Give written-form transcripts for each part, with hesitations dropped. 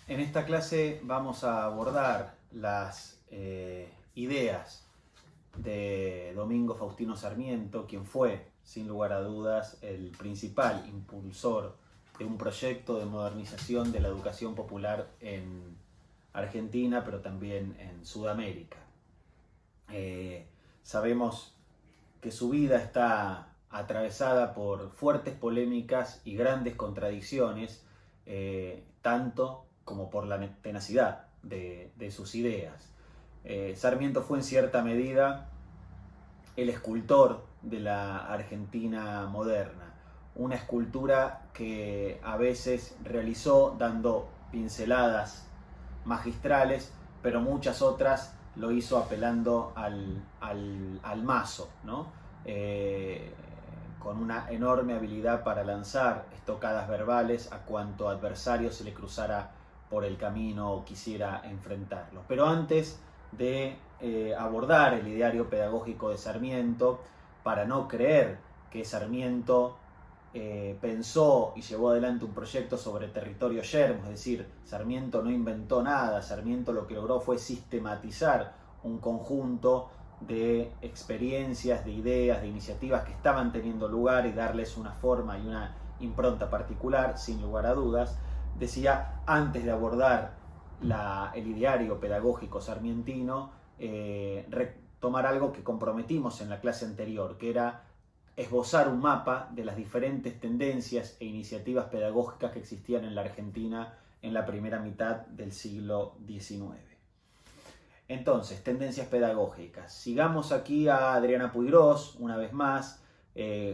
En esta clase vamos a abordar las ideas de Domingo Faustino Sarmiento, quien fue, sin lugar a dudas, el principal impulsor de un proyecto de modernización de la educación popular en Argentina, pero también en Sudamérica. Sabemos que su vida está atravesada por fuertes polémicas y grandes contradicciones, tanto como por la tenacidad de sus ideas. Sarmiento fue en cierta medida el escultor de la Argentina moderna, una escultura que a veces realizó dando pinceladas magistrales, pero muchas otras lo hizo apelando al mazo, ¿no? Con una enorme habilidad para lanzar estocadas verbales a cuanto adversario se le cruzara por el camino o quisiera enfrentarlo. Pero antes de abordar el ideario pedagógico de Sarmiento, para no creer que Sarmiento pensó y llevó adelante un proyecto sobre territorio yermo, es decir, Sarmiento no inventó nada, Sarmiento lo que logró fue sistematizar un conjunto de experiencias, de ideas, de iniciativas que estaban teniendo lugar y darles una forma y una impronta particular, sin lugar a dudas. Decía, antes de abordar el ideario pedagógico sarmientino, tomar algo que comprometimos en la clase anterior, que era esbozar un mapa de las diferentes tendencias e iniciativas pedagógicas que existían en la Argentina en la primera mitad del siglo XIX. Entonces, tendencias pedagógicas. Sigamos aquí a Adriana Puigros, una vez más,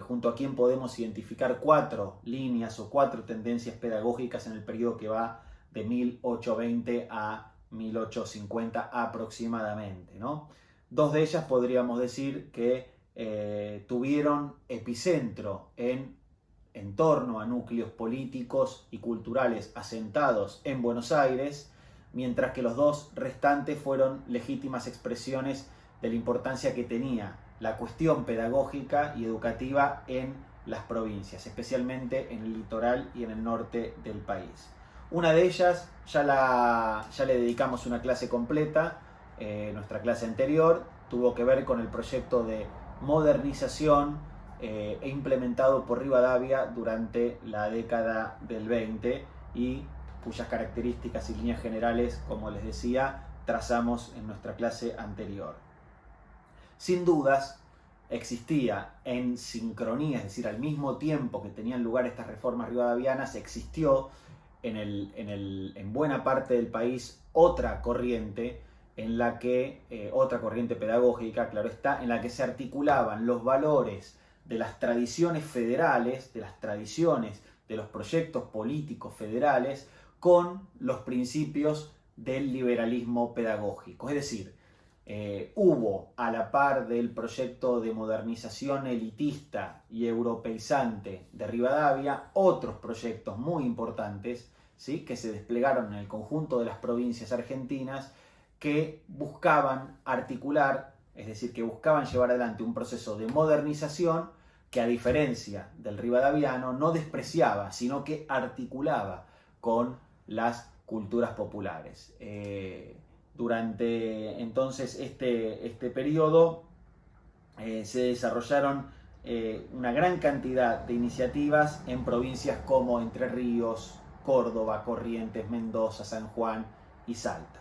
junto a quien podemos identificar 4 líneas o 4 tendencias pedagógicas en el periodo que va de 1820 a 1850 aproximadamente, ¿no? 2 de ellas podríamos decir que tuvieron epicentro en torno a núcleos políticos y culturales asentados en Buenos Aires, mientras que los 2 restantes fueron legítimas expresiones de la importancia que tenía la cuestión pedagógica y educativa en las provincias, especialmente en el litoral y en el norte del país. Una de ellas ya le dedicamos una clase completa, nuestra clase anterior, tuvo que ver con el proyecto de modernización implementado por Rivadavia durante la década del 20 y cuyas características y líneas generales, como les decía, trazamos en nuestra clase anterior. Sin dudas, existía en sincronía, es decir, al mismo tiempo que tenían lugar estas reformas rivadavianas, existió en buena parte del país otra corriente en la que, otra corriente pedagógica, claro está, en la que se articulaban los valores de las tradiciones federales, de las tradiciones de los proyectos políticos federales, con los principios del liberalismo pedagógico. Es decir, hubo a la par del proyecto de modernización elitista y europeizante de Rivadavia otros proyectos muy importantes, ¿sí?, que se desplegaron en el conjunto de las provincias argentinas que buscaban articular, es decir, que buscaban llevar adelante un proceso de modernización que, a diferencia del rivadaviano, no despreciaba, sino que articulaba con las culturas populares. Durante entonces este periodo se desarrollaron una gran cantidad de iniciativas en provincias como Entre Ríos, Córdoba, Corrientes, Mendoza, San Juan y Salta.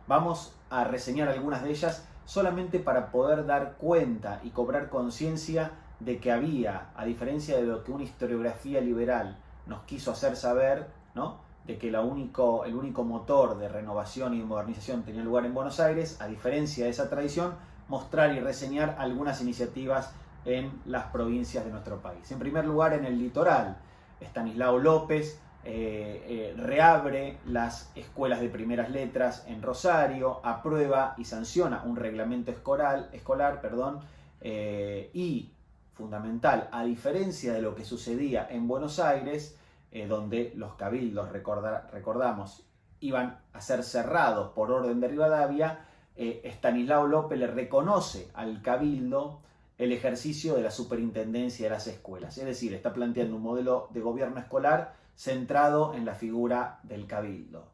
Vamos a reseñar algunas de ellas solamente para poder dar cuenta y cobrar conciencia de que había, a diferencia de lo que una historiografía liberal nos quiso hacer saber, ¿no?, de que el único motor de renovación y de modernización tenía lugar en Buenos Aires, a diferencia de esa tradición, mostrar y reseñar algunas iniciativas en las provincias de nuestro país. En primer lugar, en el litoral, Estanislao López reabre las escuelas de primeras letras en Rosario, aprueba y sanciona un reglamento escolar, y, fundamental, a diferencia de lo que sucedía en Buenos Aires, donde los cabildos, recordamos, iban a ser cerrados por orden de Rivadavia, Estanislao López le reconoce al cabildo el ejercicio de la superintendencia de las escuelas. Es decir, está planteando un modelo de gobierno escolar centrado en la figura del cabildo.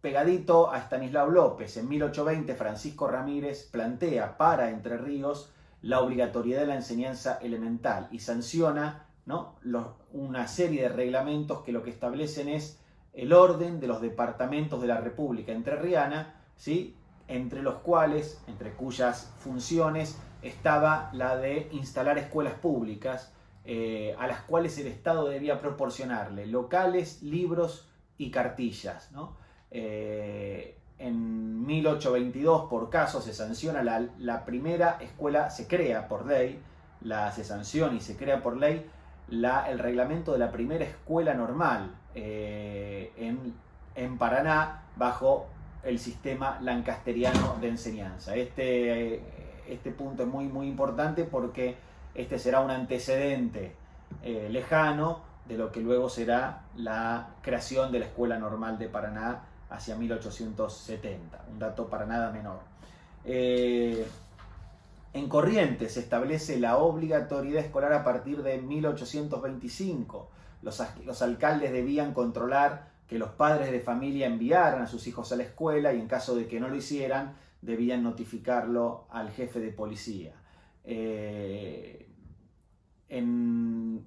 Pegadito a Estanislao López, en 1820 Francisco Ramírez plantea para Entre Ríos la obligatoriedad de la enseñanza elemental y sanciona, ¿no?, una serie de reglamentos que lo que establecen es el orden de los departamentos de la República Entrerriana, ¿sí?, entre cuyas funciones estaba la de instalar escuelas públicas, a las cuales el Estado debía proporcionarle locales, libros y cartillas, ¿no? En 1822, por caso, se sanciona la primera escuela, se crea por ley, se sanciona y se crea por ley el reglamento de la primera escuela normal en Paraná, bajo el sistema lancasteriano de enseñanza. Este punto es muy importante porque este será un antecedente lejano de lo que luego será la creación de la Escuela Normal de Paraná hacia 1870, un dato para nada menor. En Corrientes se establece la obligatoriedad escolar a partir de 1825. Los alcaldes debían controlar que los padres de familia enviaran a sus hijos a la escuela y en caso de que no lo hicieran, debían notificarlo al jefe de policía. En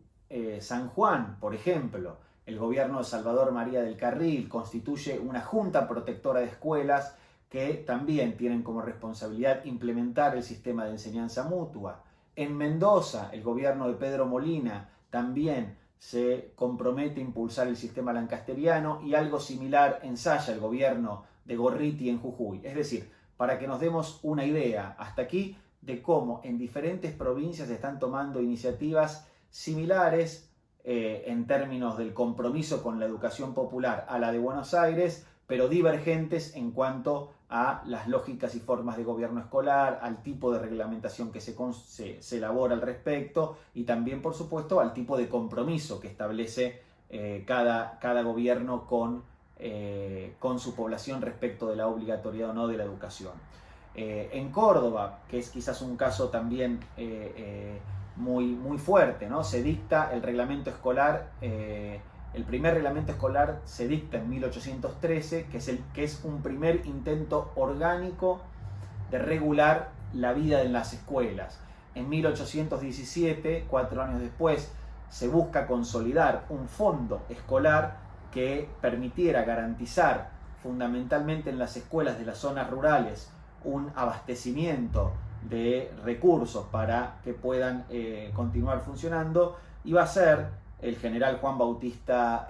San Juan, por ejemplo, el gobierno de Salvador María del Carril constituye una junta protectora de escuelas que también tienen como responsabilidad implementar el sistema de enseñanza mutua. En Mendoza, el gobierno de Pedro Molina también se compromete a impulsar el sistema lancasteriano, y algo similar ensaya el gobierno de Gorriti en Jujuy. Es decir, para que nos demos una idea hasta aquí de cómo en diferentes provincias se están tomando iniciativas similares en términos del compromiso con la educación popular a la de Buenos Aires, pero divergentes en cuanto a las lógicas y formas de gobierno escolar, al tipo de reglamentación que se elabora al respecto, y también, por supuesto, al tipo de compromiso que establece cada gobierno con su población respecto de la obligatoriedad o no de la educación. En Córdoba, que es quizás un caso también muy fuerte, ¿no?, se dicta el reglamento escolar. El primer reglamento escolar se dicta en 1813, que es un primer intento orgánico de regular la vida en las escuelas. En 1817, 4 años después, se busca consolidar un fondo escolar que permitiera garantizar fundamentalmente en las escuelas de las zonas rurales un abastecimiento de recursos para que puedan continuar funcionando, y va a ser el general Juan Bautista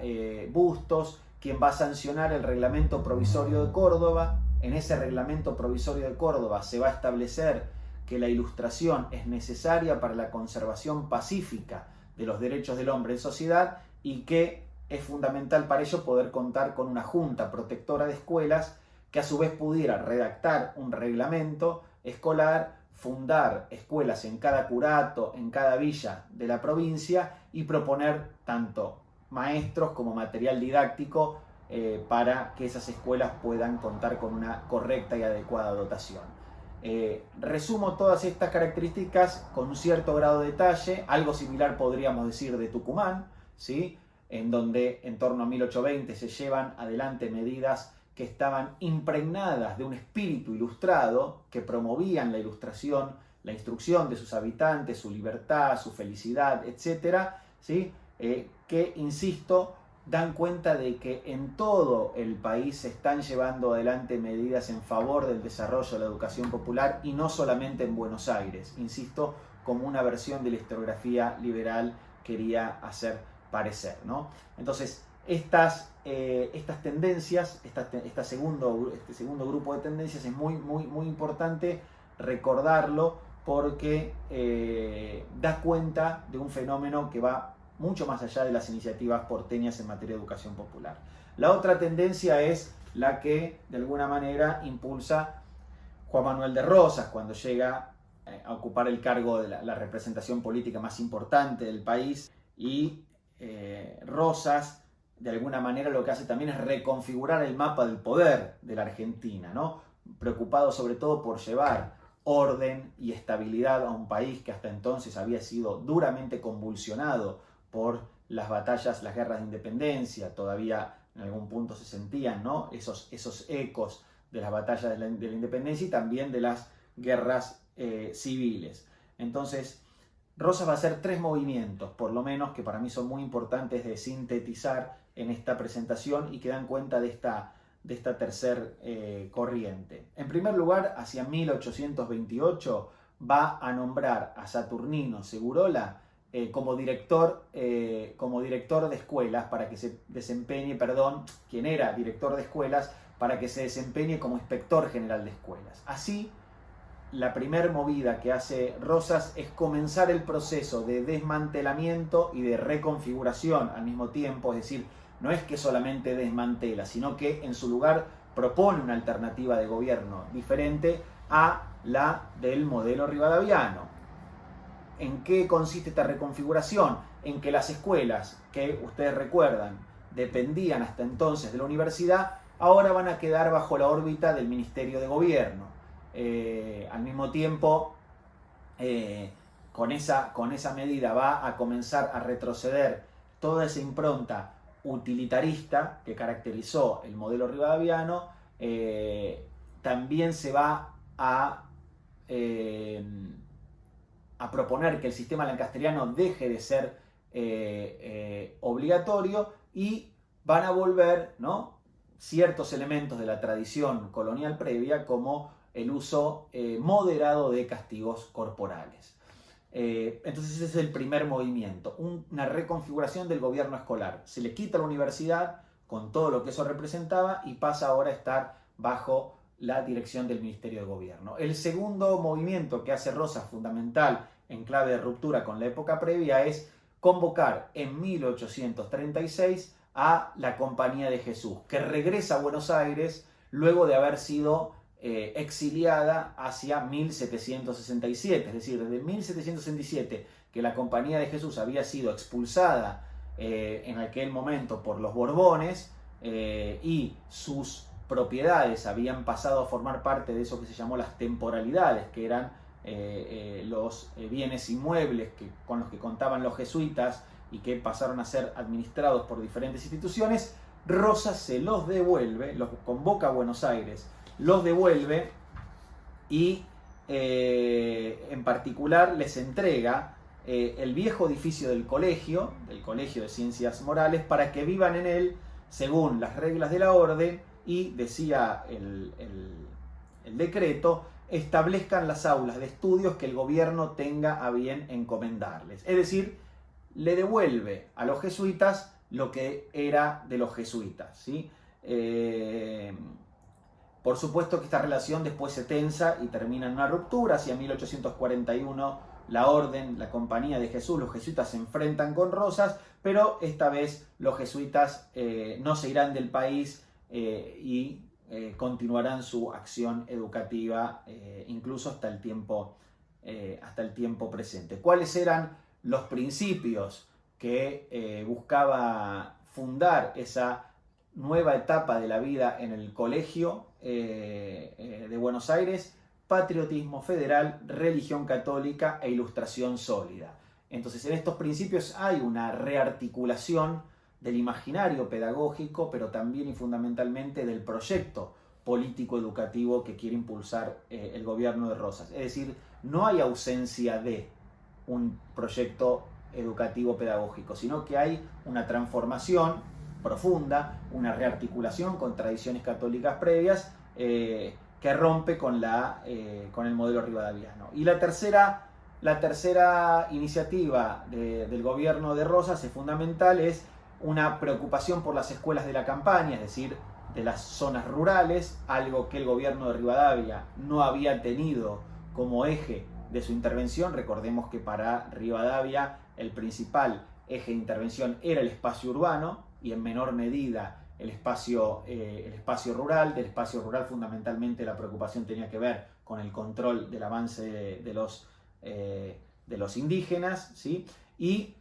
Bustos quien va a sancionar el reglamento provisorio de Córdoba. En ese reglamento provisorio de Córdoba se va a establecer que la ilustración es necesaria para la conservación pacífica de los derechos del hombre en sociedad, y que es fundamental para ello poder contar con una junta protectora de escuelas que a su vez pudiera redactar un reglamento escolar, fundar escuelas en cada curato, en cada villa de la provincia, y proponer tanto maestros como material didáctico para que esas escuelas puedan contar con una correcta y adecuada dotación. Resumo todas estas características con un cierto grado de detalle. Algo similar podríamos decir de Tucumán, ¿sí?, en donde en torno a 1820 se llevan adelante medidas que estaban impregnadas de un espíritu ilustrado, que promovían la ilustración, la instrucción de sus habitantes, su libertad, su felicidad, etc., ¿sí?, que, insisto, dan cuenta de que en todo el país se están llevando adelante medidas en favor del desarrollo de la educación popular, y no solamente en Buenos Aires, insisto, como una versión de la historiografía liberal quería hacer parecer, ¿no? Entonces, estas tendencias, este segundo grupo de tendencias, es muy importante recordarlo, porque da cuenta de un fenómeno que va mucho más allá de las iniciativas porteñas en materia de educación popular. La otra tendencia es la que de alguna manera impulsa Juan Manuel de Rosas cuando llega a ocupar el cargo de la representación política más importante del país, y Rosas de alguna manera lo que hace también es reconfigurar el mapa del poder de la Argentina, ¿no?, preocupado sobre todo por llevar orden y estabilidad a un país que hasta entonces había sido duramente convulsionado por las batallas, las guerras de independencia. Todavía en algún punto se sentían, ¿no? esos ecos de las batallas de la independencia y también de las guerras civiles. Entonces, Rosas va a hacer 3 movimientos, por lo menos, que para mí son muy importantes de sintetizar en esta presentación y que dan cuenta de esta tercer corriente. En primer lugar, hacia 1828 va a nombrar a Saturnino Segurola como director de escuelas para que se desempeñe, quien era director de escuelas, para que se desempeñe como inspector general de escuelas. Así, la primer movida que hace Rosas es comenzar el proceso de desmantelamiento y de reconfiguración al mismo tiempo, es decir, no es que solamente desmantela, sino que en su lugar propone una alternativa de gobierno diferente a la del modelo rivadaviano. ¿En qué consiste esta reconfiguración? En que las escuelas, que ustedes recuerdan, dependían hasta entonces de la universidad, ahora van a quedar bajo la órbita del Ministerio de Gobierno. Al mismo tiempo, con esa medida va a comenzar a retroceder toda esa impronta utilitarista que caracterizó el modelo rivadaviano. También se va a proponer que el sistema lancasteriano deje de ser obligatorio y van a volver, ¿no?, ciertos elementos de la tradición colonial previa, como el uso moderado de castigos corporales. Entonces ese es el primer movimiento, una reconfiguración del gobierno escolar. Se le quita la universidad con todo lo que eso representaba y pasa ahora a estar bajo la dirección del Ministerio de Gobierno. El segundo movimiento que hace Rosas, fundamental en clave de ruptura con la época previa, es convocar en 1836 a la Compañía de Jesús, que regresa a Buenos Aires luego de haber sido exiliada hacia 1767, es decir, desde 1767 que la Compañía de Jesús había sido expulsada en aquel momento por los Borbones y sus propiedades habían pasado a formar parte de eso que se llamó las temporalidades, que eran los bienes inmuebles con los que contaban los jesuitas y que pasaron a ser administrados por diferentes instituciones. Rosas se los devuelve, los convoca a Buenos Aires, los devuelve y en particular les entrega el viejo edificio del Colegio de Ciencias Morales, para que vivan en él según las reglas de la orden y, decía el decreto, establezcan las aulas de estudios que el gobierno tenga a bien encomendarles. Es decir, le devuelve a los jesuitas lo que era de los jesuitas, ¿sí? Por supuesto que esta relación después se tensa y termina en una ruptura. Hacia 1841 la orden, la Compañía de Jesús, los jesuitas se enfrentan con Rosas, pero esta vez los jesuitas no se irán del país y continuarán su acción educativa incluso hasta el tiempo presente. ¿Cuáles eran los principios que buscaba fundar esa nueva etapa de la vida en el Colegio de Buenos Aires? Patriotismo federal, religión católica e ilustración sólida. Entonces, en estos principios hay una rearticulación del imaginario pedagógico, pero también y fundamentalmente del proyecto político-educativo que quiere impulsar el gobierno de Rosas. Es decir, no hay ausencia de un proyecto educativo pedagógico, sino que hay una transformación profunda, una rearticulación con tradiciones católicas previas que rompe con el modelo rivadaviano. Y la tercera iniciativa del gobierno de Rosas es fundamental, es una preocupación por las escuelas de la campaña, es decir, de las zonas rurales, algo que el gobierno de Rivadavia no había tenido como eje de su intervención. Recordemos que para Rivadavia el principal eje de intervención era el espacio urbano y en menor medida el espacio rural. Del espacio rural fundamentalmente la preocupación tenía que ver con el control del avance de los indígenas, ¿sí? Y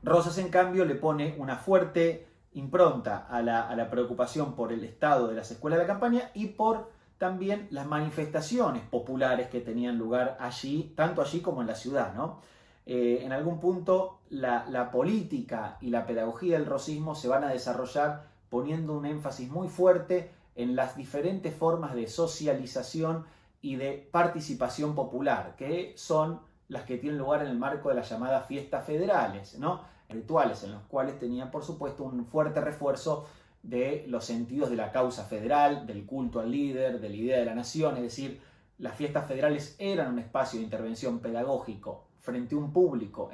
Rosas, en cambio, le pone una fuerte impronta a la preocupación por el estado de las escuelas de la campaña y por también las manifestaciones populares que tenían lugar allí, tanto allí como en la ciudad, ¿no? En algún punto la política y la pedagogía del rosismo se van a desarrollar poniendo un énfasis muy fuerte en las diferentes formas de socialización y de participación popular, que son las que tienen lugar en el marco de las llamadas fiestas federales, ¿no? Rituales en los cuales tenían, por supuesto, un fuerte refuerzo de los sentidos de la causa federal, del culto al líder, de la idea de la nación, es decir, las fiestas federales eran un espacio de intervención pedagógico frente a un público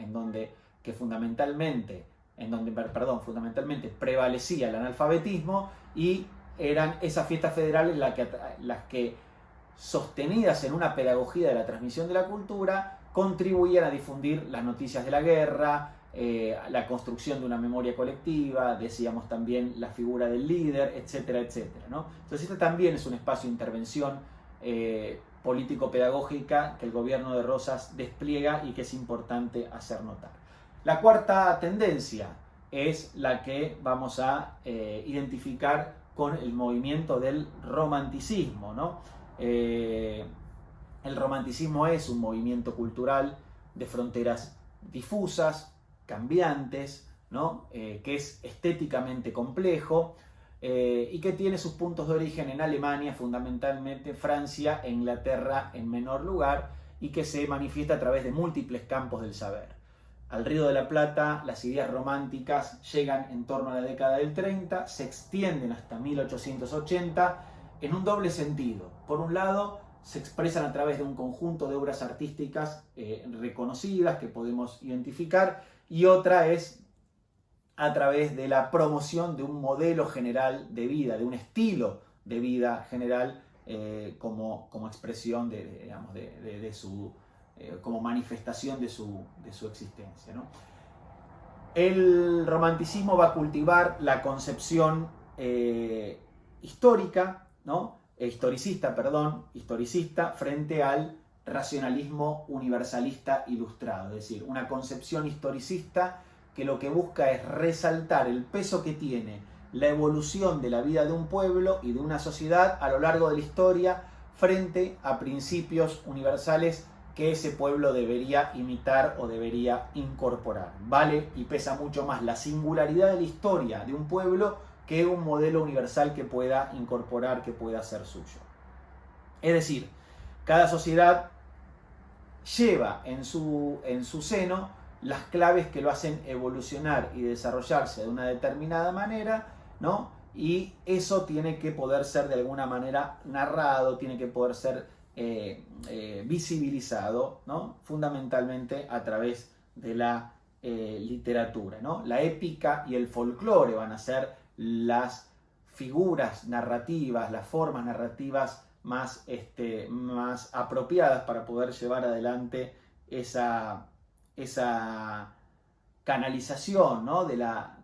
fundamentalmente prevalecía el analfabetismo, y eran esas fiestas federales las que, sostenidas en una pedagogía de la transmisión de la cultura, contribuían a difundir las noticias de la guerra, la construcción de una memoria colectiva, decíamos también la figura del líder, etcétera, etcétera, ¿no? Entonces este también es un espacio de intervención político-pedagógica que el gobierno de Rosas despliega y que es importante hacer notar. La cuarta tendencia es la que vamos a identificar con el movimiento del romanticismo, ¿no? El romanticismo es un movimiento cultural de fronteras difusas, cambiantes, ¿no? Que es estéticamente complejo y que tiene sus puntos de origen en Alemania, fundamentalmente Francia e Inglaterra en menor lugar, y que se manifiesta a través de múltiples campos del saber. Al Río de la Plata, las ideas románticas llegan en torno a la década del 30, se extienden hasta 1880 en un doble sentido. Por un lado, se expresan a través de un conjunto de obras artísticas reconocidas que podemos identificar, y otra es a través de la promoción de un modelo general de vida, de un estilo de vida general como expresión de su como manifestación de su existencia, ¿no? El romanticismo va a cultivar la concepción historicista, frente al racionalismo universalista ilustrado, es decir, una concepción historicista que lo que busca es resaltar el peso que tiene la evolución de la vida de un pueblo y de una sociedad a lo largo de la historia frente a principios universales que ese pueblo debería imitar o debería incorporar. Vale y pesa mucho más la singularidad de la historia de un pueblo que un modelo universal que pueda incorporar, que pueda ser suyo. Es decir, cada sociedad lleva en su seno las claves que lo hacen evolucionar y desarrollarse de una determinada manera, ¿no? Y eso tiene que poder ser de alguna manera narrado, tiene que poder ser visibilizado, ¿no? Fundamentalmente a través de la literatura, ¿no? La épica y el folclore van a ser las figuras narrativas, las formas narrativas más apropiadas para poder llevar adelante esa canalización, ¿no? de la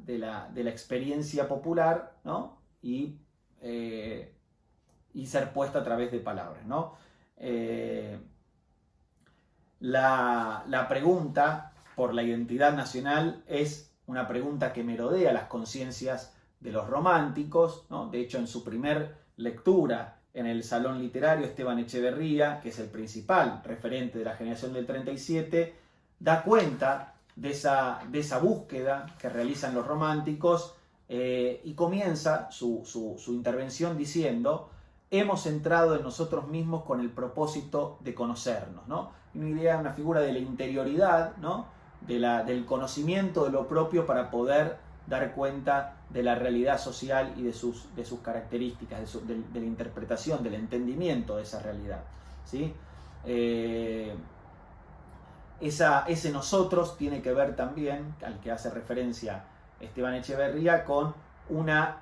experiencia popular, ¿no? y ser puesta a través de palabras, ¿no? La pregunta por la identidad nacional es una pregunta que merodea las conciencias de los románticos, ¿no? De hecho, en su primer lectura en el Salón Literario, Esteban Echeverría, que es el principal referente de la generación del 37, da cuenta de esa búsqueda que realizan los románticos y comienza su intervención diciendo: hemos entrado en nosotros mismos con el propósito de conocernos, ¿no? Una figura de la interioridad, ¿no? Del conocimiento de lo propio para poder dar cuenta de la realidad social y de sus características, de la interpretación, del entendimiento de esa realidad, ¿sí? Ese nosotros tiene que ver también, al que hace referencia Esteban Echeverría, con una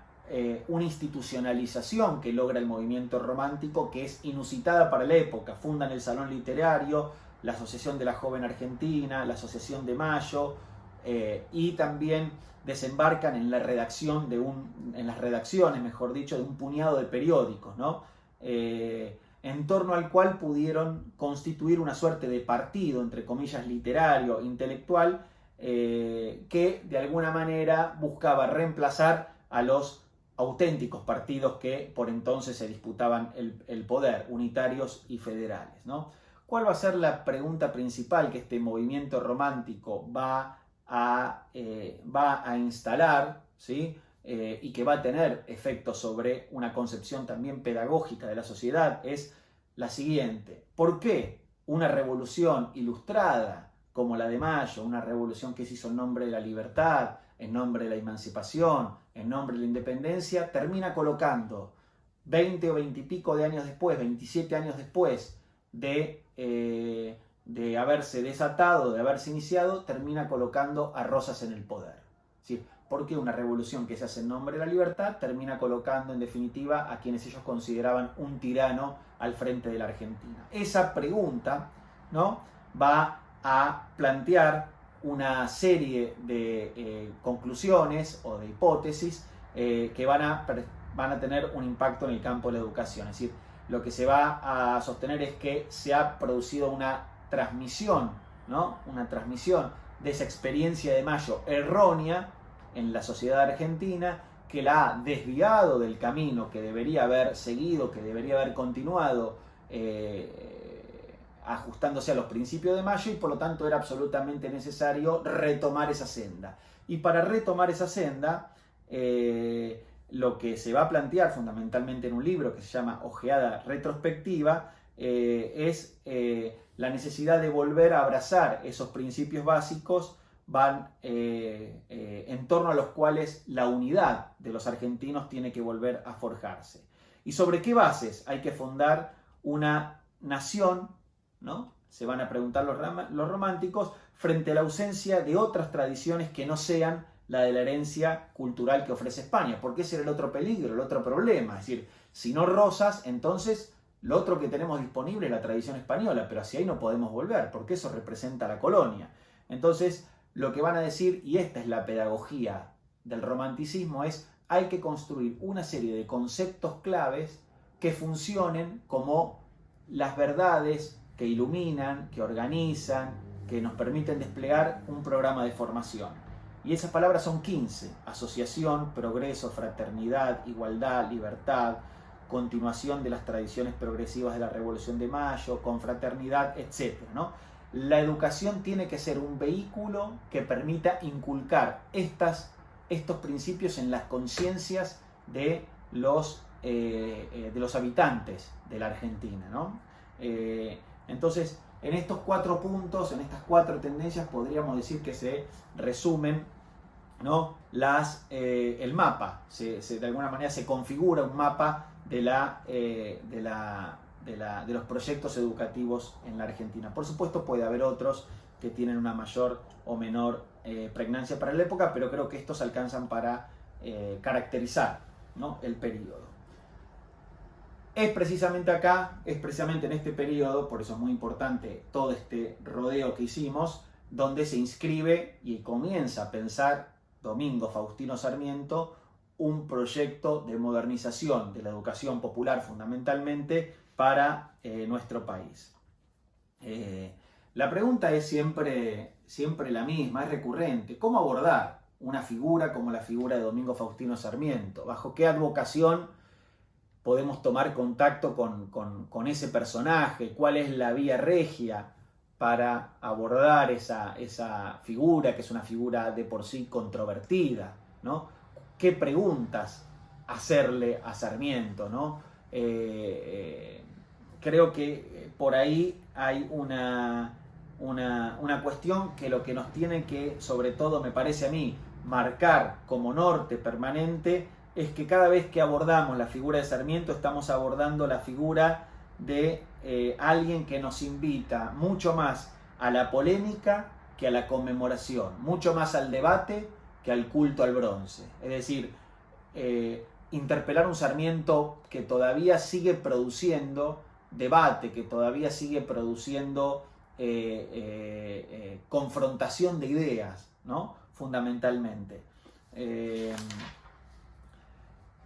institucionalización que logra el movimiento romántico, que es inusitada para la época. Fundan el Salón Literario, la Asociación de la Joven Argentina, la Asociación de Mayo, y también desembarcan en las redacciones, mejor dicho, de un puñado de periódicos, ¿no? En torno al cual pudieron constituir una suerte de partido, entre comillas, literario, intelectual, que de alguna manera buscaba reemplazar a los auténticos partidos que por entonces se disputaban el poder, unitarios y federales, ¿no? ¿Cuál va a ser la pregunta principal que este movimiento romántico va a instalar, ¿sí? y que va a tener efectos sobre una concepción también pedagógica de la sociedad, es la siguiente. ¿Por qué una revolución ilustrada como la de Mayo, una revolución que se hizo en nombre de la libertad, en nombre de la emancipación, en nombre de la independencia, termina colocando 20 o 20 y pico de años después, 27 años después de haberse desatado, de haberse iniciado, termina colocando a Rosas en el poder? ¿Sí? Porque una revolución que se hace en nombre de la libertad termina colocando en definitiva a quienes ellos consideraban un tirano al frente de la Argentina. Esa pregunta, ¿no?, va a plantear una serie de conclusiones o de hipótesis que van a tener un impacto en el campo de la educación. Es decir, lo que se va a sostener es que se ha producido una transmisión, ¿no?, una transmisión de esa experiencia de Mayo errónea en la sociedad argentina, que la ha desviado del camino que debería haber seguido, que debería haber continuado ajustándose a los principios de Mayo, y por lo tanto era absolutamente necesario retomar esa senda. Y para retomar esa senda, lo que se va a plantear fundamentalmente en un libro que se llama Ojeada Retrospectiva es la necesidad de volver a abrazar esos principios básicos en torno a los cuales la unidad de los argentinos tiene que volver a forjarse. ¿Y sobre qué bases hay que fundar una nación, ¿no?, se van a preguntar los románticos, frente a la ausencia de otras tradiciones que no sean la de la herencia cultural que ofrece España? Porque ese era el otro peligro, el otro problema. Es decir, si no Rosas, entonces lo otro que tenemos disponible es la tradición española, pero hacia ahí no podemos volver, porque eso representa la colonia. Entonces, lo que van a decir, y esta es la pedagogía del romanticismo, es: hay que construir una serie de conceptos claves que funcionen como las verdades que iluminan, que organizan, que nos permiten desplegar un programa de formación. Y esas palabras son 15: asociación, progreso, fraternidad, igualdad, libertad, continuación de las tradiciones progresivas de la Revolución de Mayo, confraternidad, etc., ¿no? La educación tiene que ser un vehículo que permita inculcar estos principios en las conciencias de los habitantes de la Argentina, ¿no? Entonces, en estos 4 puntos, en estas 4 tendencias, podríamos decir que se resumen, ¿no?, el mapa. De alguna manera se configura un mapa de los proyectos educativos en la Argentina. Por supuesto, puede haber otros que tienen una mayor o menor pregnancia para la época, pero creo que estos alcanzan para caracterizar, ¿no?, el periodo. Es precisamente acá, es precisamente en este periodo, por eso es muy importante todo este rodeo que hicimos, donde se inscribe y comienza a pensar Domingo Faustino Sarmiento un proyecto de modernización de la educación popular fundamentalmente para nuestro país. La pregunta es siempre la misma, es recurrente: ¿cómo abordar una figura como la figura de Domingo Faustino Sarmiento? ¿Bajo qué advocación podemos tomar contacto con ese personaje? ¿Cuál es la vía regia para abordar esa figura, que es una figura de por sí controvertida, ¿no? ¿Qué preguntas hacerle a Sarmiento, ¿no? Creo que por ahí hay una cuestión que lo que nos tiene que, sobre todo me parece a mí, marcar como norte permanente, es que cada vez que abordamos la figura de Sarmiento estamos abordando la figura de alguien que nos invita mucho más a la polémica que a la conmemoración, mucho más al debate que al culto al bronce. Es decir, interpelar un Sarmiento que todavía sigue produciendo debate, que todavía sigue produciendo confrontación de ideas, ¿no?, fundamentalmente.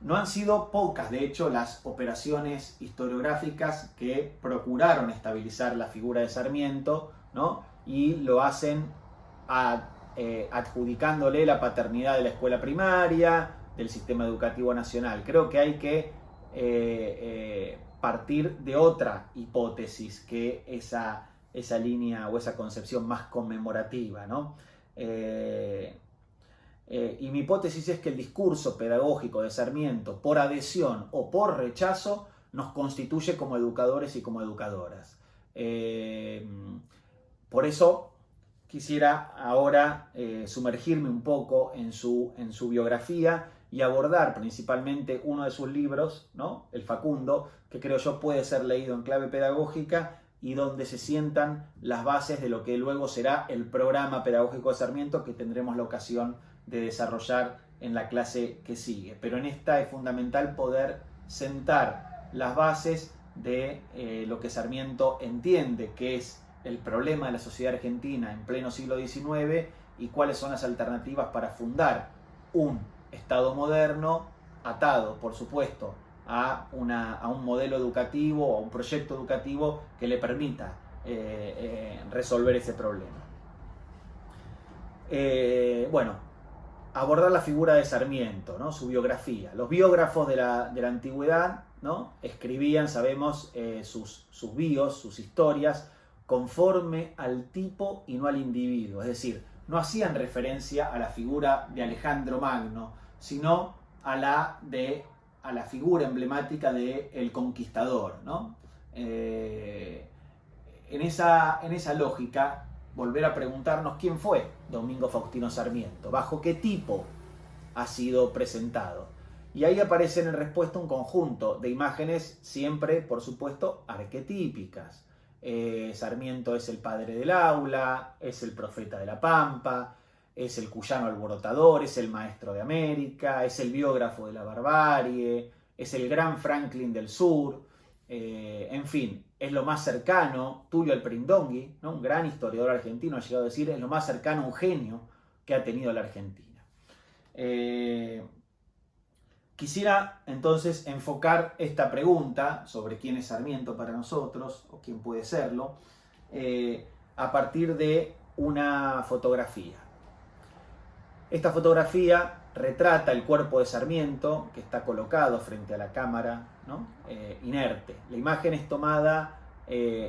No han sido pocas, de hecho, las operaciones historiográficas que procuraron estabilizar la figura de Sarmiento, ¿no?, y lo hacen adjudicándole la paternidad de la escuela primaria, del sistema educativo nacional. Creo que hay que partir de otra hipótesis que esa línea o esa concepción más conmemorativa, ¿no? Y mi hipótesis es que el discurso pedagógico de Sarmiento, por adhesión o por rechazo, nos constituye como educadores y como educadoras. Por eso quisiera ahora sumergirme un poco en su biografía y abordar principalmente uno de sus libros, ¿no? El Facundo, que creo yo puede ser leído en clave pedagógica y donde se sientan las bases de lo que luego será el programa pedagógico de Sarmiento, que tendremos la ocasión de desarrollar en la clase que sigue. Pero en esta es fundamental poder sentar las bases de lo que Sarmiento entiende que es el problema de la sociedad argentina en pleno siglo XIX y cuáles son las alternativas para fundar un Estado moderno atado, por supuesto, a un modelo educativo o a un proyecto educativo que le permita resolver ese problema. Bueno, abordar la figura de Sarmiento, ¿no? Su biografía. Los biógrafos de la antigüedad, ¿no? Escribían, sabemos, sus bios, sus historias, conforme al tipo y no al individuo. Es decir, no hacían referencia a la figura de Alejandro Magno, sino a la figura emblemática del conquistador, ¿no? En esa lógica, volver a preguntarnos quién fue Domingo Faustino Sarmiento, bajo qué tipo ha sido presentado. Y ahí aparecen en respuesta un conjunto de imágenes siempre, por supuesto, arquetípicas. Sarmiento es el padre del aula, es el profeta de la pampa, es el cuyano alborotador, es el maestro de América, es el biógrafo de la barbarie, es el gran Franklin del sur, en fin, es lo más cercano. Tulio Alperindongui, ¿no? Un gran historiador argentino, ha llegado a decir, es lo más cercano a un genio que ha tenido la Argentina. Quisiera entonces enfocar esta pregunta sobre quién es Sarmiento para nosotros, o quién puede serlo, a partir de una fotografía. Esta fotografía retrata el cuerpo de Sarmiento, que está colocado frente a la cámara, ¿no? Inerte. La imagen es tomada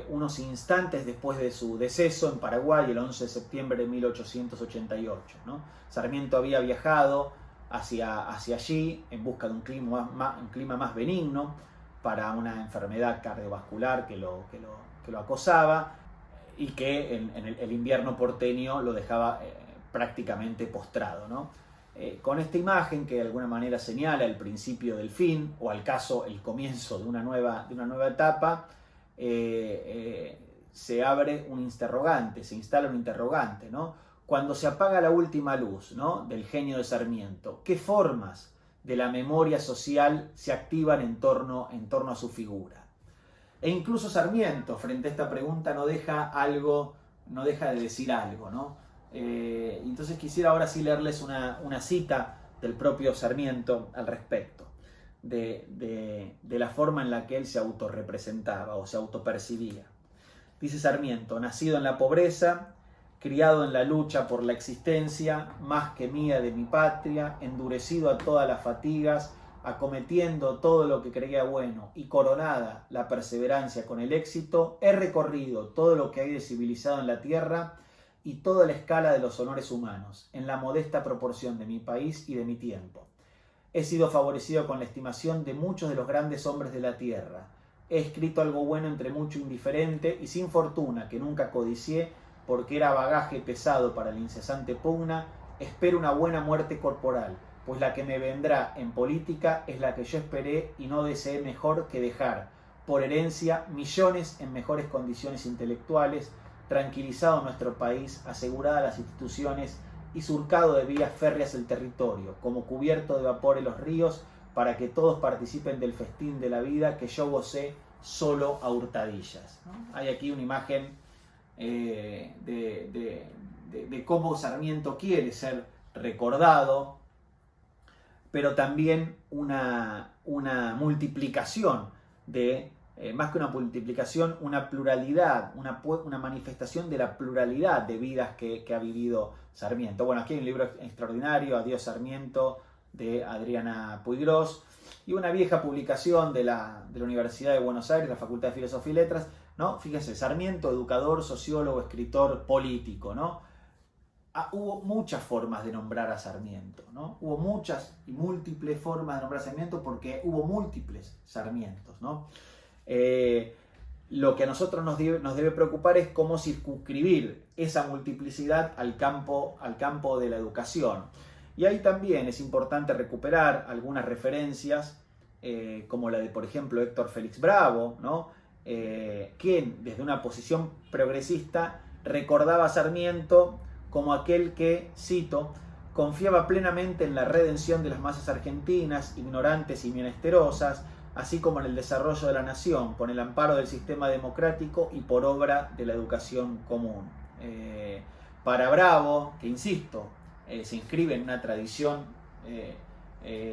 unos instantes después de su deceso en Paraguay, el 11 de septiembre de 1888, ¿no? Sarmiento había viajado hacia allí en busca de un clima más benigno para una enfermedad cardiovascular que lo acosaba y que en el invierno porteño lo dejaba prácticamente postrado, ¿no? Con esta imagen, que de alguna manera señala el principio del fin, o al caso el comienzo de una nueva etapa, se abre un interrogante, se instala un interrogante, ¿no? Cuando se apaga la última luz, ¿no? Del genio de Sarmiento, ¿qué formas de la memoria social se activan en torno a su figura? E incluso Sarmiento, frente a esta pregunta, no deja de decir algo, ¿no? Entonces quisiera ahora sí leerles una cita del propio Sarmiento al respecto, de la forma en la que él se autorrepresentaba o se autopercibía. Dice Sarmiento: nacido en la pobreza, criado en la lucha por la existencia, más que mía de mi patria, endurecido a todas las fatigas, acometiendo todo lo que creía bueno y coronada la perseverancia con el éxito, he recorrido todo lo que hay de civilizado en la tierra y toda la escala de los honores humanos, en la modesta proporción de mi país y de mi tiempo. He sido favorecido con la estimación de muchos de los grandes hombres de la tierra. He escrito algo bueno entre mucho indiferente y sin fortuna que nunca codicié, porque era bagaje pesado para la incesante pugna. Espero una buena muerte corporal, pues la que me vendrá en política es la que yo esperé y no deseé mejor que dejar, por herencia, millones en mejores condiciones intelectuales, tranquilizado nuestro país, aseguradas las instituciones y surcado de vías férreas el territorio, como cubierto de vapores los ríos, para que todos participen del festín de la vida que yo gocé solo a hurtadillas, ¿no? Hay aquí una imagen de cómo Sarmiento quiere ser recordado, pero también una multiplicación de, más que una multiplicación, una pluralidad, una manifestación de la pluralidad de vidas que ha vivido Sarmiento. Bueno, aquí hay un libro extraordinario, Adiós Sarmiento, de Adriana Puigros, y una vieja publicación de la Universidad de Buenos Aires, la Facultad de Filosofía y Letras, ¿no? Fíjense, Sarmiento, educador, sociólogo, escritor, político, ¿no? hubo muchas formas de nombrar a Sarmiento, ¿no? Hubo muchas y múltiples formas de nombrar a Sarmiento porque hubo múltiples Sarmientos, ¿no? Lo que a nosotros nos debe preocupar es cómo circunscribir esa multiplicidad al campo de la educación. Y ahí también es importante recuperar algunas referencias, como la de, por ejemplo, Héctor Félix Bravo, ¿no? Quien desde una posición progresista recordaba a Sarmiento como aquel que, cito, confiaba plenamente en la redención de las masas argentinas, ignorantes y menesterosas, así como en el desarrollo de la nación, con el amparo del sistema democrático y por obra de la educación común. Para Bravo, que insisto, se inscribe en una tradición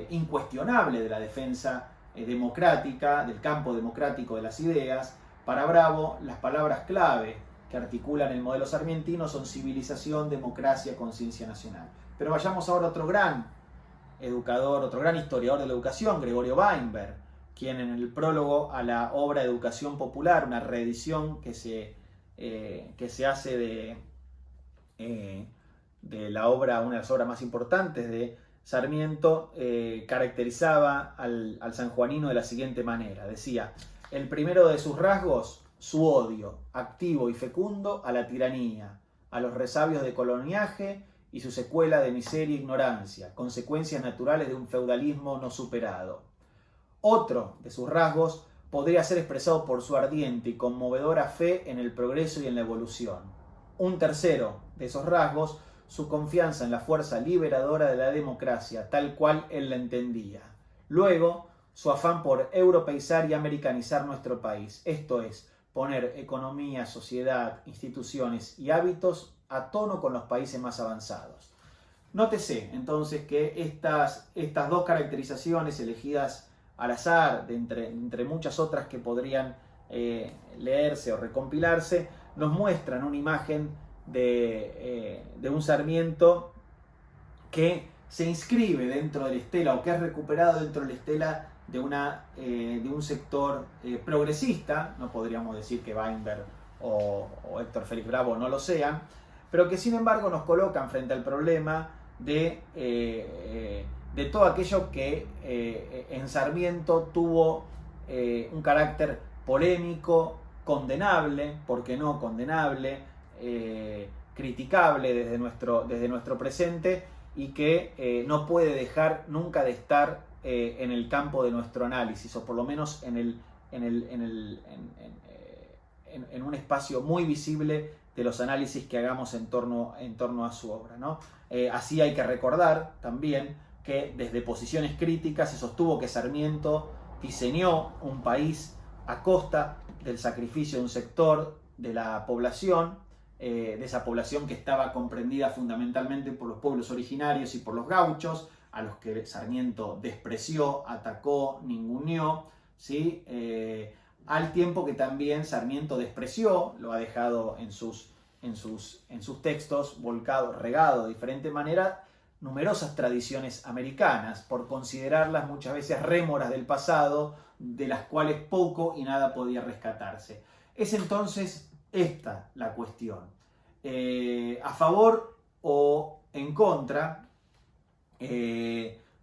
incuestionable de la defensa democrática, del campo democrático de las ideas, para Bravo las palabras clave que articulan el modelo sarmientino son civilización, democracia, conciencia nacional. Pero vayamos ahora a otro gran educador, otro gran historiador de la educación, Gregorio Weinberg, quien en el prólogo a la obra Educación Popular, una reedición que se hace de la obra, una de las obras más importantes de Sarmiento, caracterizaba al sanjuanino de la siguiente manera. Decía, el primero de sus rasgos, su odio, activo y fecundo, a la tiranía, a los resabios de coloniaje y su secuela de miseria e ignorancia, consecuencias naturales de un feudalismo no superado. Otro de sus rasgos podría ser expresado por su ardiente y conmovedora fe en el progreso y en la evolución. Un tercero de esos rasgos, su confianza en la fuerza liberadora de la democracia, tal cual él la entendía. Luego, su afán por europeizar y americanizar nuestro país, esto es, poner economía, sociedad, instituciones y hábitos a tono con los países más avanzados. Nótese entonces que estas dos caracterizaciones elegidas al azar, de entre muchas otras que podrían leerse o recompilarse, nos muestran una imagen de un Sarmiento que se inscribe dentro de la estela, o que es recuperado dentro de la estela de un sector progresista. No podríamos decir que Weinberg o Héctor Félix Bravo no lo sean, pero que sin embargo nos colocan frente al problema de todo aquello que en Sarmiento tuvo un carácter polémico, condenable, ¿por qué no condenable? Criticable desde nuestro presente, y que no puede dejar nunca de estar en el campo de nuestro análisis, o por lo menos en un espacio muy visible de los análisis que hagamos en torno a su obra, ¿no? Así hay que recordar también que desde posiciones críticas se sostuvo que Sarmiento diseñó un país a costa del sacrificio de un sector de la población, de esa población que estaba comprendida fundamentalmente por los pueblos originarios y por los gauchos, a los que Sarmiento despreció, atacó, ninguneó, ¿sí? Al tiempo que también Sarmiento despreció, lo ha dejado en sus textos, volcado, regado de diferente manera, numerosas tradiciones americanas, por considerarlas muchas veces rémoras del pasado, de las cuales poco y nada podía rescatarse. Es entonces esta la cuestión. A favor o en contra,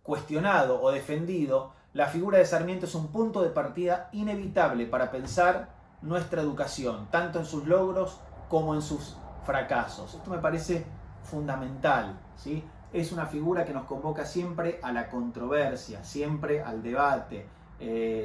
cuestionado o defendido, la figura de Sarmiento es un punto de partida inevitable para pensar nuestra educación, tanto en sus logros como en sus fracasos. Esto me parece fundamental, ¿sí? Es una figura que nos convoca siempre a la controversia, siempre al debate,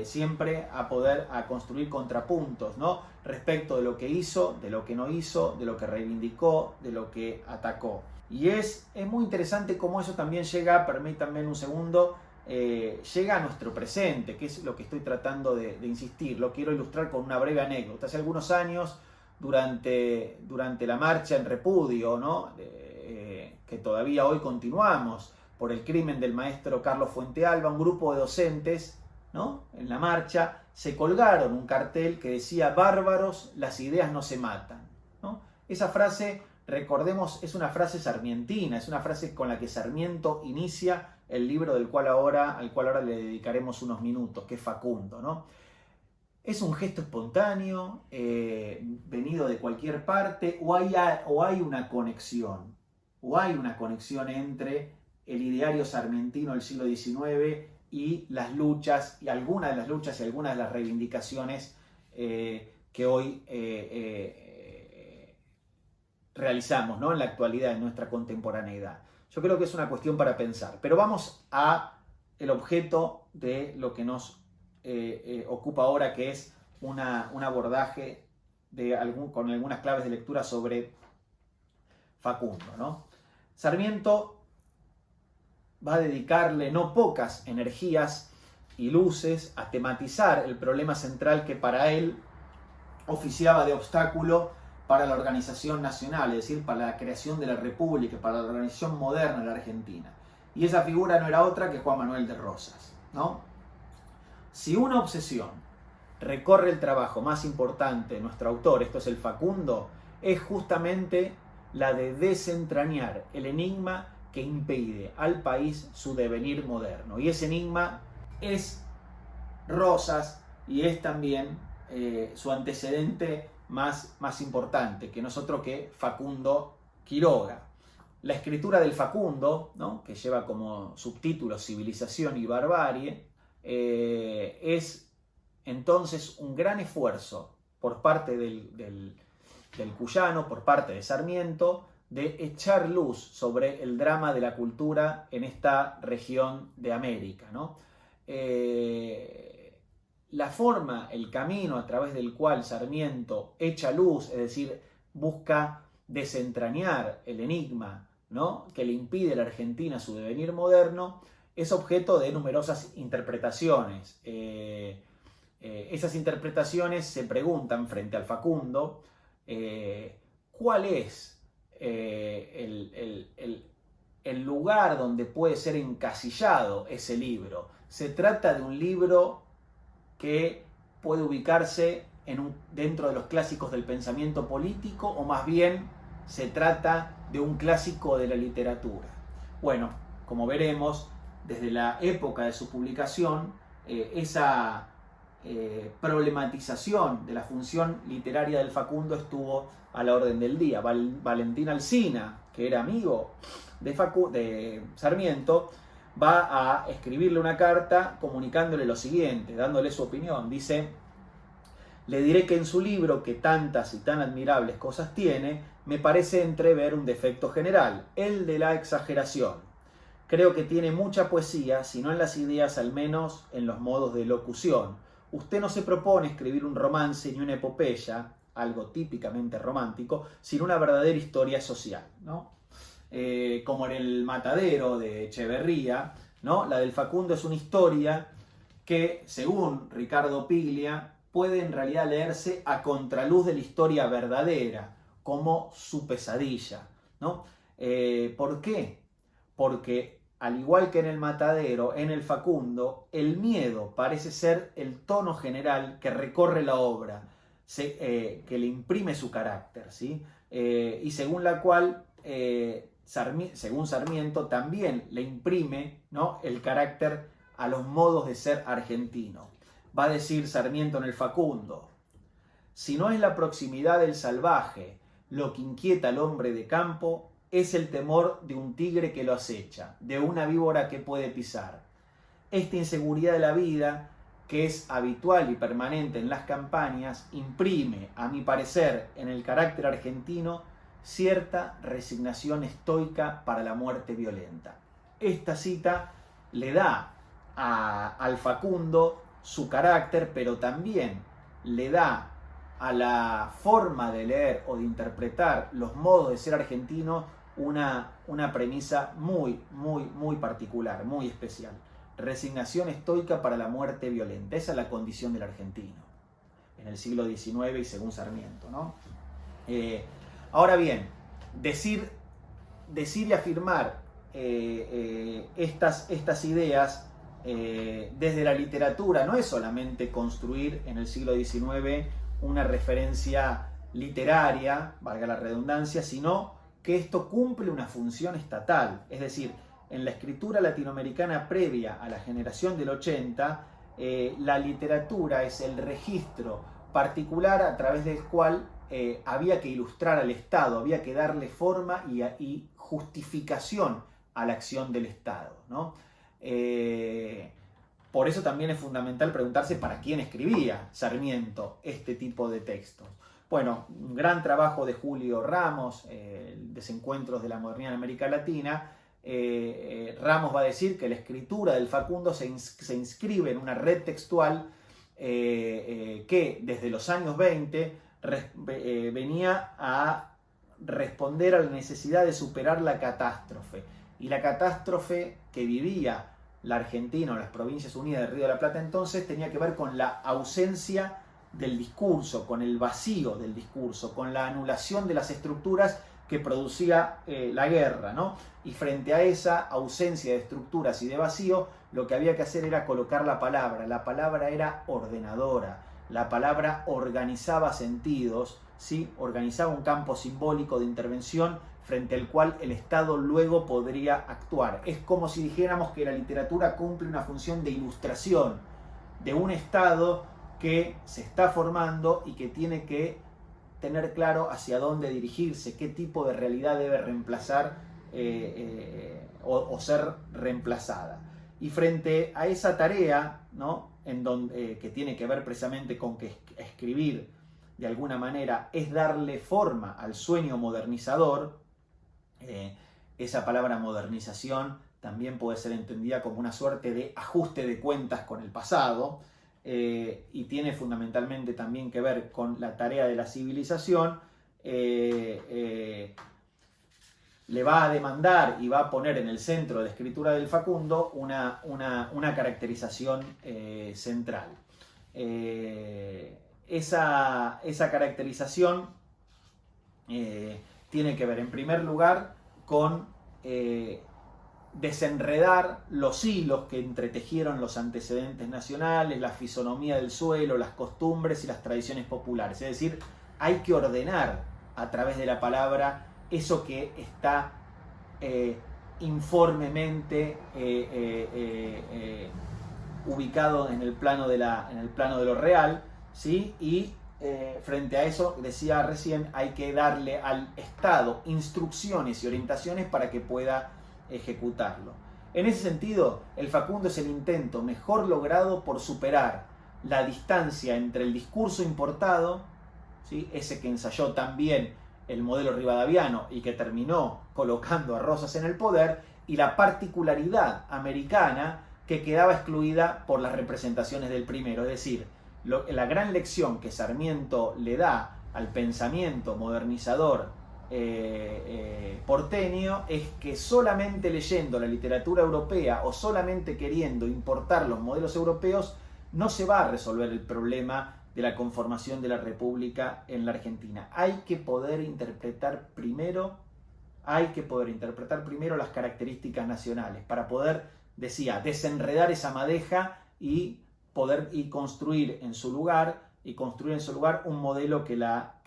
siempre a construir contrapuntos, ¿no? Respecto de lo que hizo, de lo que no hizo, de lo que reivindicó, de lo que atacó. Y es muy interesante cómo eso también llega, permítanme un segundo, llega a nuestro presente, que es lo que estoy tratando de insistir. Lo quiero ilustrar con una breve anécdota. Hace algunos años, durante la marcha en repudio, ¿no? Que todavía hoy continuamos, por el crimen del maestro Carlos Fuentealba, un grupo de docentes, ¿no? En la marcha se colgaron un cartel que decía: bárbaros, las ideas no se matan, ¿no? Esa frase, recordemos, es una frase sarmientina, es una frase con la que Sarmiento inicia el libro al cual ahora le dedicaremos unos minutos, que es Facundo, ¿no? ¿Es un gesto espontáneo, venido de cualquier parte, o hay una conexión? o hay una conexión entre el ideario sarmientino del siglo XIX y las luchas, y algunas de las luchas y algunas de las reivindicaciones que hoy realizamos, ¿no?, en la actualidad, en nuestra contemporaneidad. Yo creo que es una cuestión para pensar. Pero vamos a el objeto de lo que nos ocupa ahora, que es un abordaje con algunas claves de lectura sobre Facundo, ¿no? Sarmiento va a dedicarle no pocas energías y luces a tematizar el problema central que para él oficiaba de obstáculo para la organización nacional, es decir, para la creación de la República, para la organización moderna de la Argentina. Y esa figura no era otra que Juan Manuel de Rosas, ¿no? Si una obsesión recorre el trabajo más importante de nuestro autor, esto es el Facundo, es justamente la de desentrañar el enigma que impide al país su devenir moderno. Y ese enigma es Rosas y es también su antecedente más importante, que no es otro que Facundo Quiroga. La escritura del Facundo, ¿no?, que lleva como subtítulo Civilización y Barbarie, es entonces un gran esfuerzo por parte del cuyano, por parte de Sarmiento, de echar luz sobre el drama de la cultura en esta región de América, ¿no? La forma, el camino a través del cual Sarmiento echa luz, es decir, busca desentrañar el enigma, ¿no?, que le impide a la Argentina su devenir moderno, es objeto de numerosas interpretaciones. Esas interpretaciones se preguntan frente al Facundo cuál es el lugar donde puede ser encasillado ese libro. ¿Se trata de un libro que puede ubicarse dentro de los clásicos del pensamiento político, o más bien se trata de un clásico de la literatura? Bueno, como veremos, desde la época de su publicación, esa problematización de la función literaria del Facundo estuvo a la orden del día. Valentín Alsina, que era amigo de Sarmiento, va a escribirle una carta comunicándole lo siguiente, dándole su opinión. Dice: le diré que en su libro, que tantas y tan admirables cosas tiene, me parece entrever un defecto general, el de la exageración. Creo que tiene mucha poesía, si no en las ideas, al menos en los modos de locución. Usted no se propone escribir un romance ni una epopeya, algo típicamente romántico, sino una verdadera historia social, ¿no? Como en El Matadero de Echeverría, ¿no? La del Facundo es una historia que, según Ricardo Piglia, puede en realidad leerse a contraluz de la historia verdadera, como su pesadilla, ¿no? ¿Por qué? Porque, al igual que en El Matadero, en el Facundo, el miedo parece ser el tono general que recorre la obra, que le imprime su carácter, ¿sí? Y según la cual, según Sarmiento, también le imprime, ¿no?, el carácter a los modos de ser argentino. Va a decir Sarmiento en el Facundo: si no es la proximidad del salvaje lo que inquieta al hombre de campo, es el temor de un tigre que lo acecha, de una víbora que puede pisar. Esta inseguridad de la vida, que es habitual y permanente en las campañas, imprime, a mi parecer, en el carácter argentino cierta resignación estoica para la muerte violenta. Esta cita le da al Facundo su carácter, pero también le da a la forma de leer o de interpretar los modos de ser argentino una premisa muy particular, muy especial. Resignación estoica para la muerte violenta. Esa es la condición del argentino en el siglo XIX y según Sarmiento, ¿no? Ahora bien, decir y afirmar estas ideas desde la literatura no es solamente construir en el siglo XIX una referencia literaria, valga la redundancia, sino que esto cumple una función estatal. Es decir, en la escritura latinoamericana previa a la generación del 80, la literatura es el registro particular a través del cual había que ilustrar al Estado, había que darle forma y justificación a la acción del Estado, ¿no? Por eso también es fundamental preguntarse para quién escribía Sarmiento este tipo de textos. Bueno, un gran trabajo de Julio Ramos, Desencuentros de la Modernidad en América Latina. Ramos va a decir que la escritura del Facundo se inscribe en una red textual que desde los años 20 venía a responder a la necesidad de superar la catástrofe. Y la catástrofe que vivía la Argentina o las Provincias Unidas del Río de la Plata entonces tenía que ver con la ausencia del discurso, con el vacío del discurso, con la anulación de las estructuras que producía la guerra, ¿no? Y frente a esa ausencia de estructuras y de vacío, lo que había que hacer era colocar la palabra. La palabra era ordenadora, la palabra organizaba sentidos, ¿sí? Organizaba un campo simbólico de intervención frente al cual el Estado luego podría actuar. Es como si dijéramos que la literatura cumple una función de ilustración de un Estado que se está formando y que tiene que tener claro hacia dónde dirigirse, qué tipo de realidad debe reemplazar o ser reemplazada. Y frente a esa tarea, ¿no? Que tiene que ver precisamente con que escribir de alguna manera es darle forma al sueño modernizador, esa palabra modernización también puede ser entendida como una suerte de ajuste de cuentas con el pasado, y tiene fundamentalmente también que ver con la tarea de la civilización. Le va a demandar y va a poner en el centro de la escritura del Facundo una caracterización central. Esa caracterización tiene que ver en primer lugar con desenredar los hilos que entretejieron los antecedentes nacionales, la fisonomía del suelo, las costumbres y las tradiciones populares. Es decir, hay que ordenar a través de la palabra eso que está informemente ubicado en el plano de lo real, ¿sí? Y frente a eso, decía recién, hay que darle al Estado instrucciones y orientaciones para que pueda ejecutarlo. En ese sentido, el Facundo es el intento mejor logrado por superar la distancia entre el discurso importado, ¿sí? Ese que ensayó también el modelo rivadaviano y que terminó colocando a Rosas en el poder, y la particularidad americana que quedaba excluida por las representaciones del primero. Es decir, la gran lección que Sarmiento le da al pensamiento modernizador porteño es que solamente leyendo la literatura europea o solamente queriendo importar los modelos europeos no se va a resolver el problema de la conformación de la República en la Argentina. Hay que poder interpretar primero las características nacionales para poder, decía, desenredar esa madeja y poder construir en su lugar un modelo que la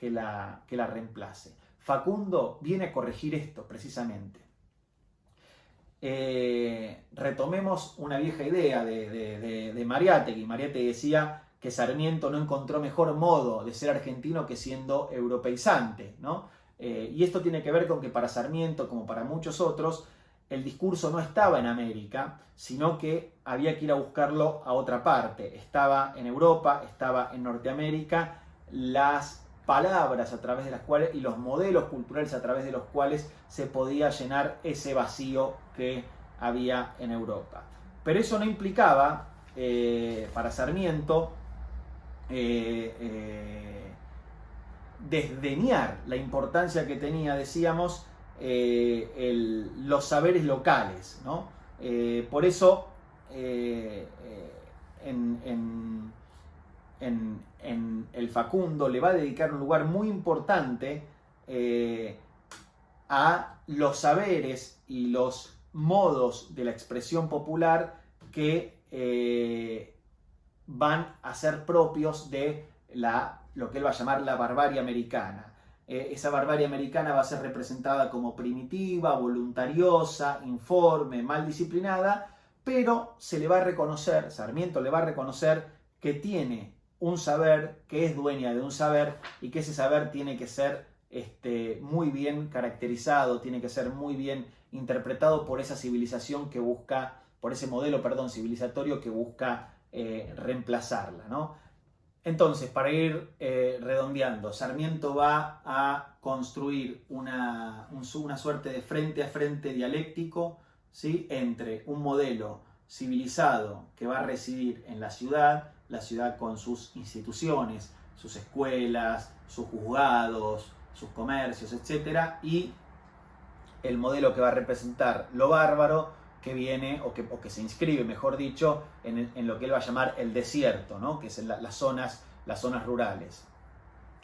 reemplace. Facundo viene a corregir esto precisamente. Retomemos una vieja idea de Mariátegui. Mariátegui decía que Sarmiento no encontró mejor modo de ser argentino que siendo europeizante, ¿no? Y esto tiene que ver con que para Sarmiento, como para muchos otros, el discurso no estaba en América, sino que había que ir a buscarlo a otra parte. Estaba en Europa, estaba en Norteamérica, las palabras a través de las cuales y los modelos culturales a través de los cuales se podía llenar ese vacío que había en Europa. Pero eso no implicaba, para Sarmiento, desdeñar la importancia que tenía, decíamos, los saberes locales, ¿no? Por eso en el Facundo le va a dedicar un lugar muy importante a los saberes y los modos de la expresión popular que van a ser propios de lo que él va a llamar la barbarie americana. Esa barbarie americana va a ser representada como primitiva, voluntariosa, informe, mal disciplinada, pero se le va a reconocer, Sarmiento le va a reconocer que tiene un saber, que es dueña de un saber y que ese saber tiene que ser muy bien caracterizado, tiene que ser muy bien interpretado por esa civilización que busca, por ese modelo, perdón, civilizatorio que busca reemplazarla, ¿no? Entonces, para ir redondeando, Sarmiento va a construir una suerte de frente a frente dialéctico, ¿sí?, entre un modelo civilizado que va a residir en la ciudad con sus instituciones, sus escuelas, sus juzgados, sus comercios, etc., y el modelo que va a representar lo bárbaro, que viene, o que se inscribe, mejor dicho, en lo que él va a llamar el desierto, ¿no?, que es las zonas rurales.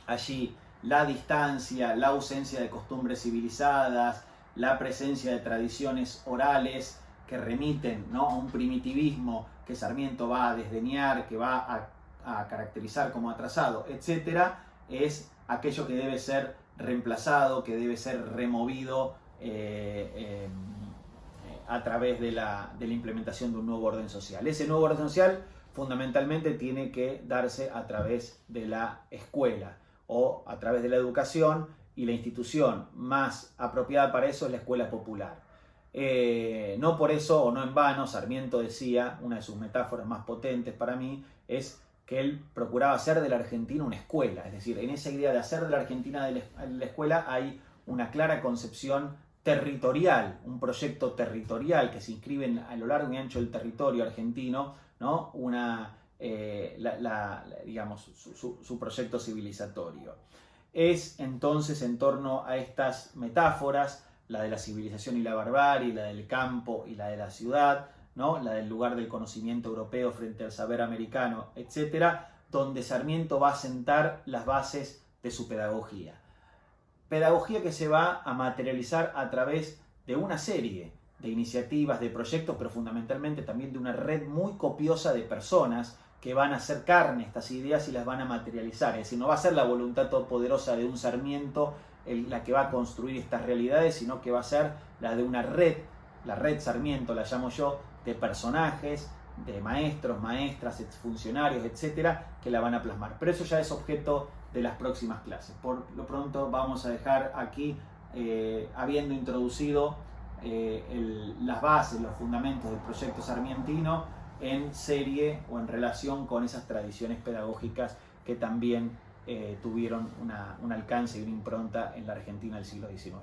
Allí la distancia, la ausencia de costumbres civilizadas, la presencia de tradiciones orales que remiten, ¿no?, a un primitivismo que Sarmiento va a desdeñar, que va a caracterizar como atrasado, etc., es aquello que debe ser reemplazado, que debe ser removido a través de la implementación de un nuevo orden social. Ese nuevo orden social fundamentalmente tiene que darse a través de la escuela o a través de la educación, y la institución más apropiada para eso es la escuela popular. No por eso, o no en vano, Sarmiento decía, una de sus metáforas más potentes para mí, es que él procuraba hacer de la Argentina una escuela. Es decir, en esa idea de hacer de la Argentina de la escuela hay una clara concepción territorial, un proyecto territorial que se inscribe a lo largo y ancho del territorio argentino, ¿no?, digamos, su proyecto civilizatorio. Es entonces en torno a estas metáforas, la de la civilización y la barbarie, la del campo y la de la ciudad, ¿no?, la del lugar del conocimiento europeo frente al saber americano, etcétera, donde Sarmiento va a sentar las bases de su pedagogía. Pedagogía que se va a materializar a través de una serie de iniciativas, de proyectos, pero fundamentalmente también de una red muy copiosa de personas que van a hacer carne estas ideas y las van a materializar. Es decir, no va a ser la voluntad todopoderosa de un Sarmiento la que va a construir estas realidades, sino que va a ser la de una red, la red Sarmiento la llamo yo, de personajes, de maestros, maestras, funcionarios, etcétera, que la van a plasmar. Pero eso ya es objeto de las próximas clases. Por lo pronto vamos a dejar aquí, habiendo introducido las bases, los fundamentos del proyecto sarmientino en serie o en relación con esas tradiciones pedagógicas que también tuvieron un alcance y una impronta en la Argentina del siglo XIX.